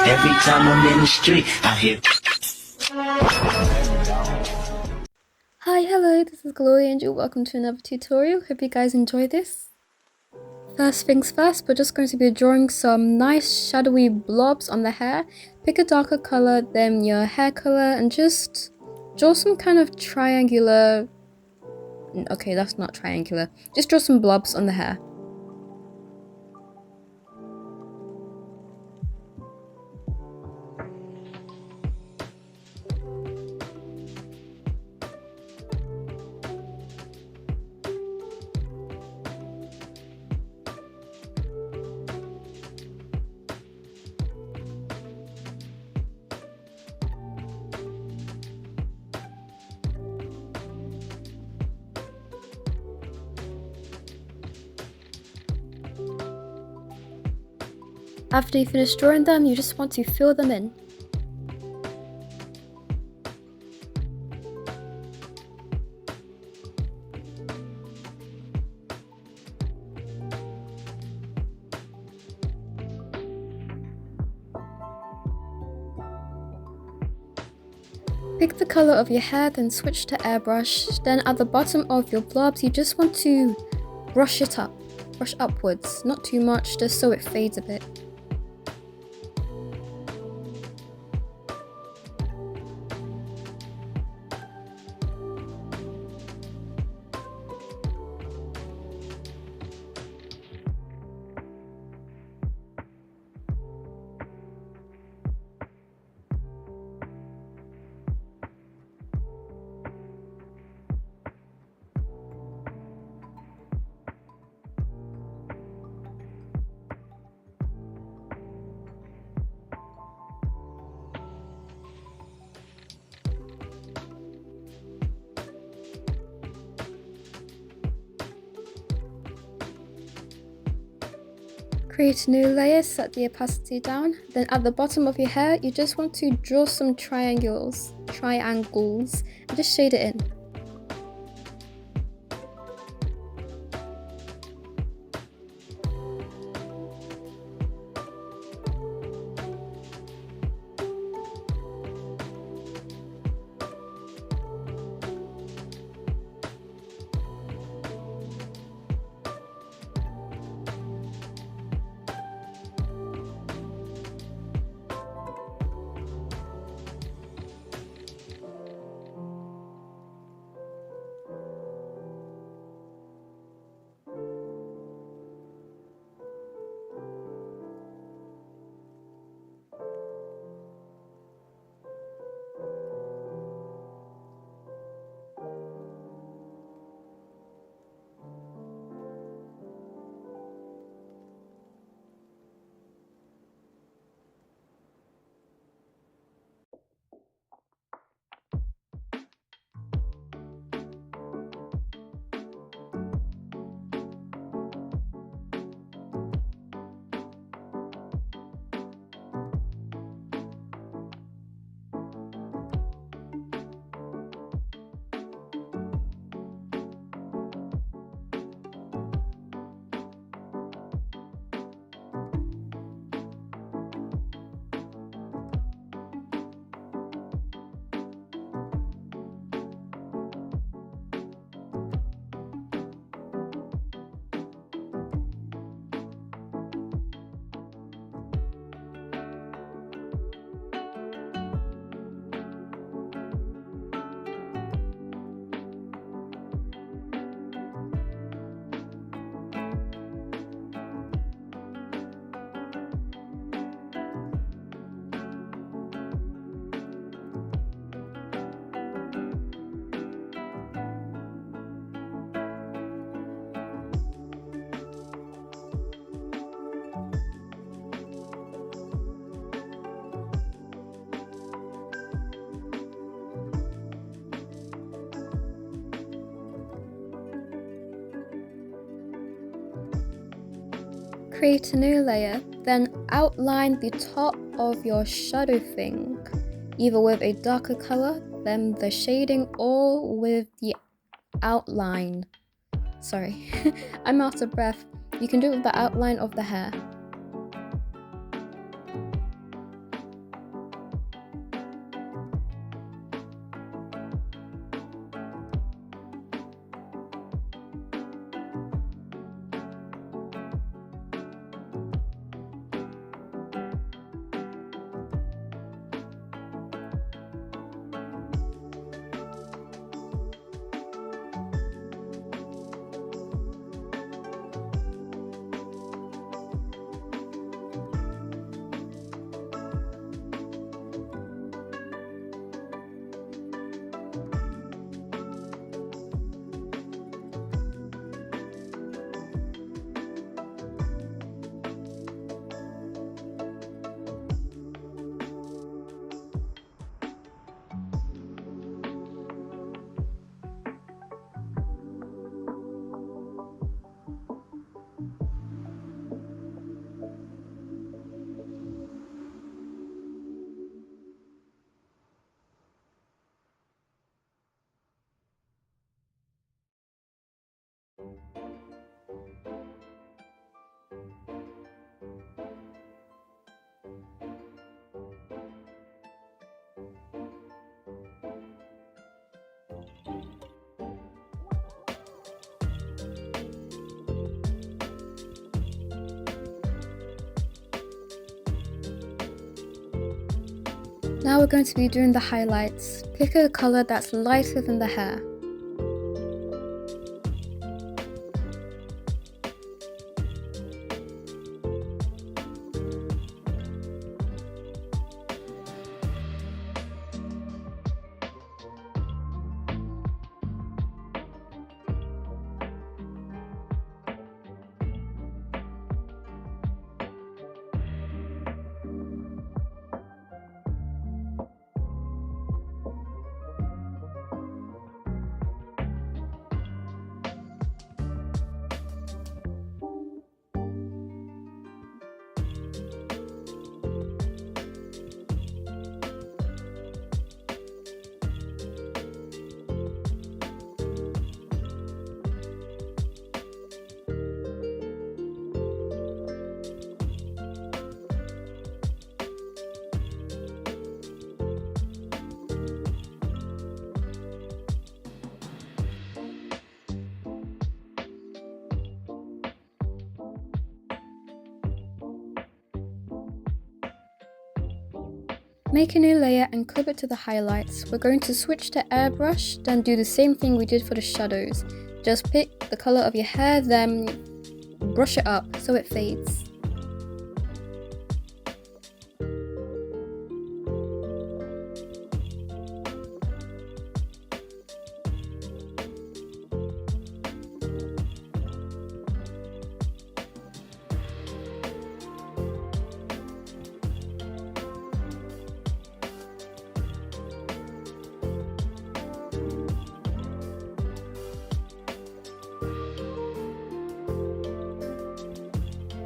Every time I'm in the street, I hear. Hi, hello, this is Glowwyangel. Welcome to another tutorial. Hope you guys enjoy this. First things first, we're just going to be drawing some nice shadowy blobs on the hair. Pick a darker color than your hair color and just draw some kind of triangular... Okay, that's not triangular. Just draw some blobs on the hair. After you finish drawing them, you just want to fill them in. Pick the color of your hair, then switch to airbrush. Then at the bottom of your blobs, you just want to brush it up. Brush upwards, not too much, just so it fades a bit. Create a new layer, set the opacity down. Then at the bottom of your hair, you just want to draw some triangles, and just shade it in. Create a new layer, then outline the top of your shadow thing, either with a darker color, then the shading, or with the outline. Sorry, I'm out of breath. You can do it with the outline of the hair. Now we're going to be doing the highlights. Pick a colour that's lighter than the hair. Make a new layer and clip it to the highlights. We're going to switch to airbrush, then do the same thing we did for the shadows. Just pick the colour of your hair, then brush it up so it fades.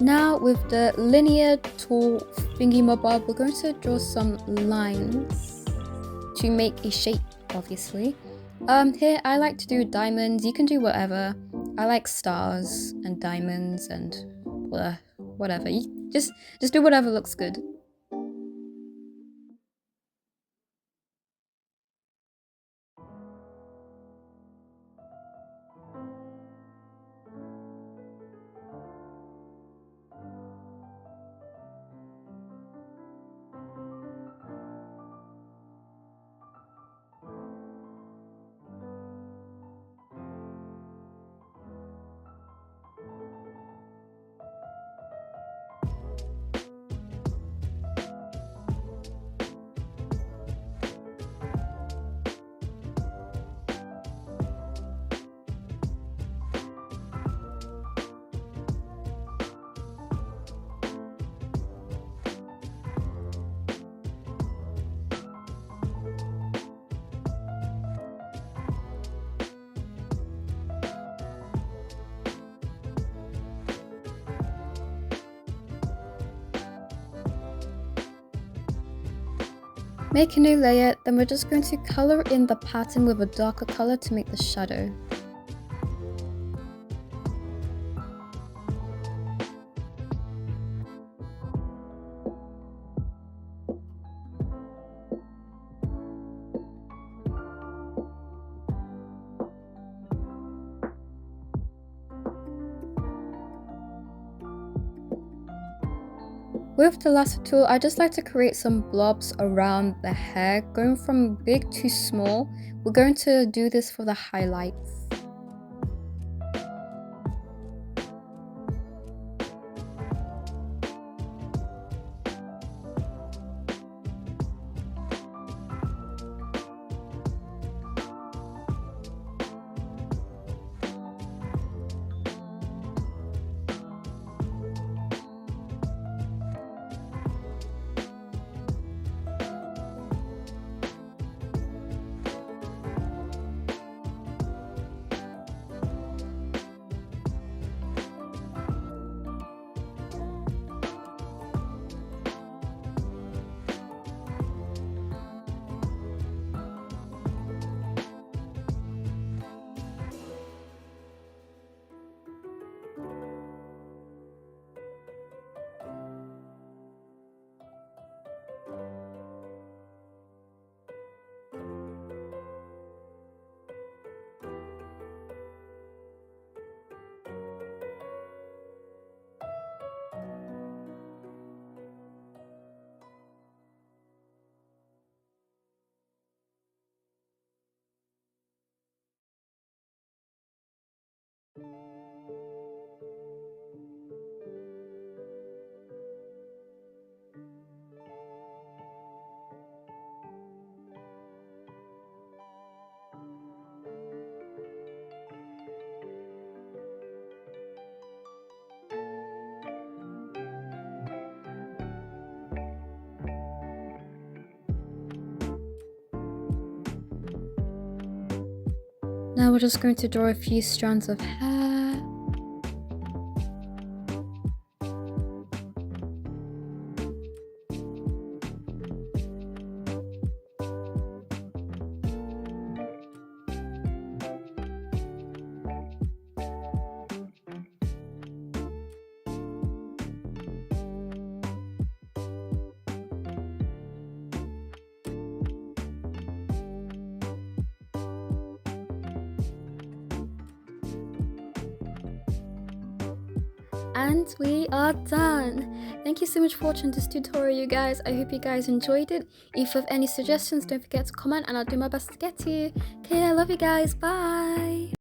Now with the linear tool thingy-mabob, we're going to draw some lines to make a shape, obviously. Here I like to do diamonds. You can do whatever. I like stars and diamonds and whatever. You just do whatever looks good. Make a new layer, then we're just going to colour in the pattern with a darker colour to make the shadow. With the lasso tool, I just like to create some blobs around the hair, going from big to small. We're going to do this for the highlights. Now we're just going to draw a few strands of hair. And we are done. Thank you so much for watching this tutorial, you guys. I hope you guys enjoyed it. If you have any suggestions, don't forget to comment and I'll do my best to get to you. Okay, I love you guys. Bye.